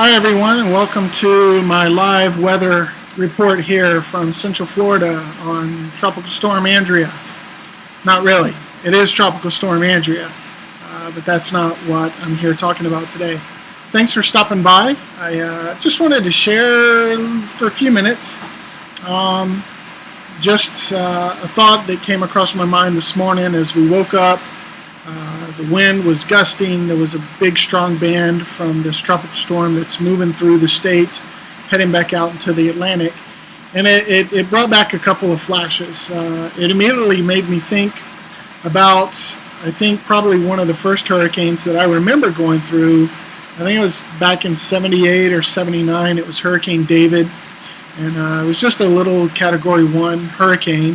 Hi everyone, and welcome to my live weather report here from Central Florida on Tropical Storm Andrea. Not really. It is Tropical Storm Andrea, but that's not what I'm here talking about today. Thanks for stopping by. I just wanted to share for a few minutes just a thought that came across my mind this morning as we woke up. The wind was gusting. There was a big strong band from this tropical storm that's moving through the state, heading back out into the Atlantic. And it brought back a couple of flashes. It immediately made me think about, I think, probably one of the first hurricanes that I remember going through. I think it was back in 78 or 79. It was Hurricane David. And it was just a little Category 1 hurricane,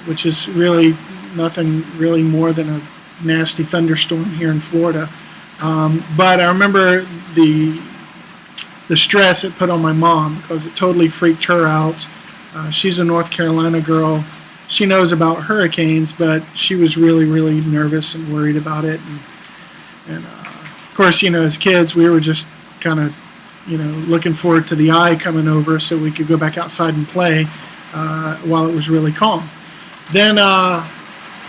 which is really nothing really more than a nasty thunderstorm here in Florida. But I remember the stress it put on my mom because it totally freaked her out. She's a North Carolina girl. She knows about hurricanes, but she was really, really nervous and worried about it. And of course, as kids, we were just kind of, looking forward to the eye coming over so we could go back outside and play while it was really calm. Then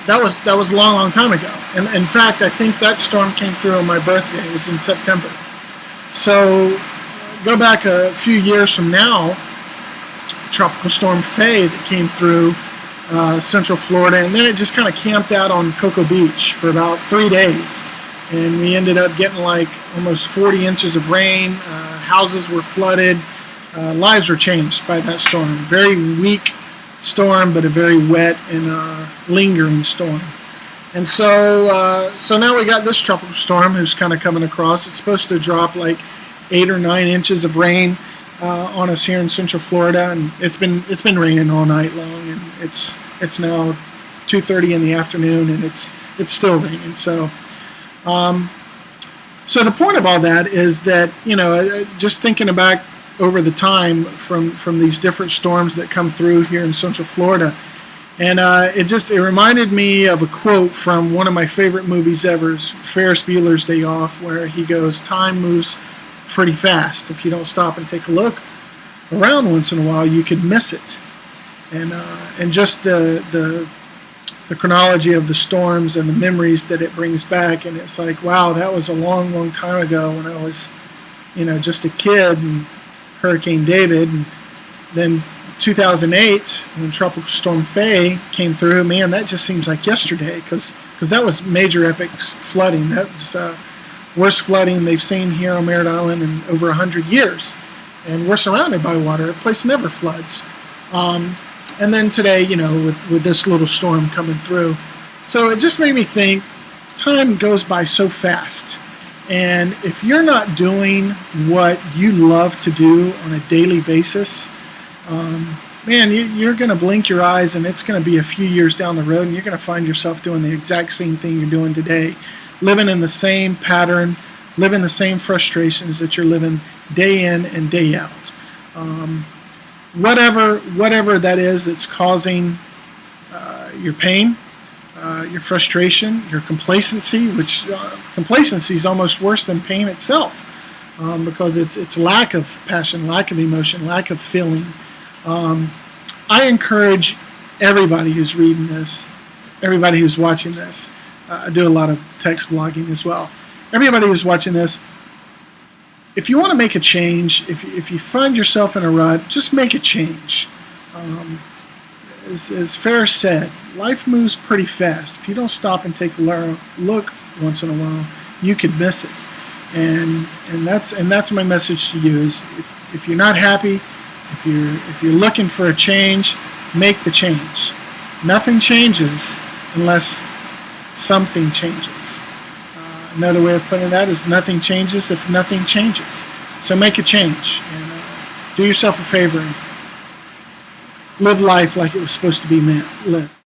that was a long, long time ago. And in fact, I think that storm came through on my birthday. It was in September. So go back a few years from now, Tropical Storm Faye that came through Central Florida, and then it just kind of camped out on Cocoa Beach for about 3 days. And we ended up getting like almost 40 inches of rain. Houses were flooded. Lives were changed by that storm. Very weak storm, but a very wet and lingering storm. And so now we got this tropical storm who's kind of coming across. It's supposed to drop like 8 or 9 inches of rain on us here in Central Florida, and it's been raining all night long. And it's now 2:30 in the afternoon, and it's still raining. So the point of all that is that just thinking back over the time from these different storms that come through here in Central Florida. And it reminded me of a quote from one of my favorite movies ever, Ferris Bueller's Day Off, where he goes, "Time moves pretty fast. If you don't stop and take a look around once in a while, you could miss it." And just the chronology of the storms and the memories that it brings back, and it's like, wow, that was a long, long time ago when I was, just a kid, and Hurricane David, and then 2008 when Tropical Storm Faye came through. Man, that just seems like yesterday because that was major epic flooding. That's worst flooding they've seen here on Merritt Island in over 100 years, and we're surrounded by water. The place never floods. And then today, with this little storm coming through. So it just made me think, time goes by so fast. And if you're not doing what you love to do on a daily basis, man, you're going to blink your eyes and it's going to be a few years down the road and you're going to find yourself doing the exact same thing you're doing today, living in the same pattern, living the same frustrations that you're living day in and day out. Whatever that is that's causing your pain, your frustration, your complacency, which complacency is almost worse than pain itself because it's lack of passion, lack of emotion, lack of feeling. I encourage everybody who's reading this, everybody who's watching this, I do a lot of text blogging as well, everybody who's watching this, if you want to make a change, if you find yourself in a rut, just make a change. As Ferris said, life moves pretty fast. If you don't stop and take a look once in a while, you could miss it. And that's my message to you: is if you're not happy, if you're looking for a change, make the change. Nothing changes unless something changes. Another way of putting that is nothing changes if nothing changes. So make a change and do yourself a favor and live life like it was supposed to be lived.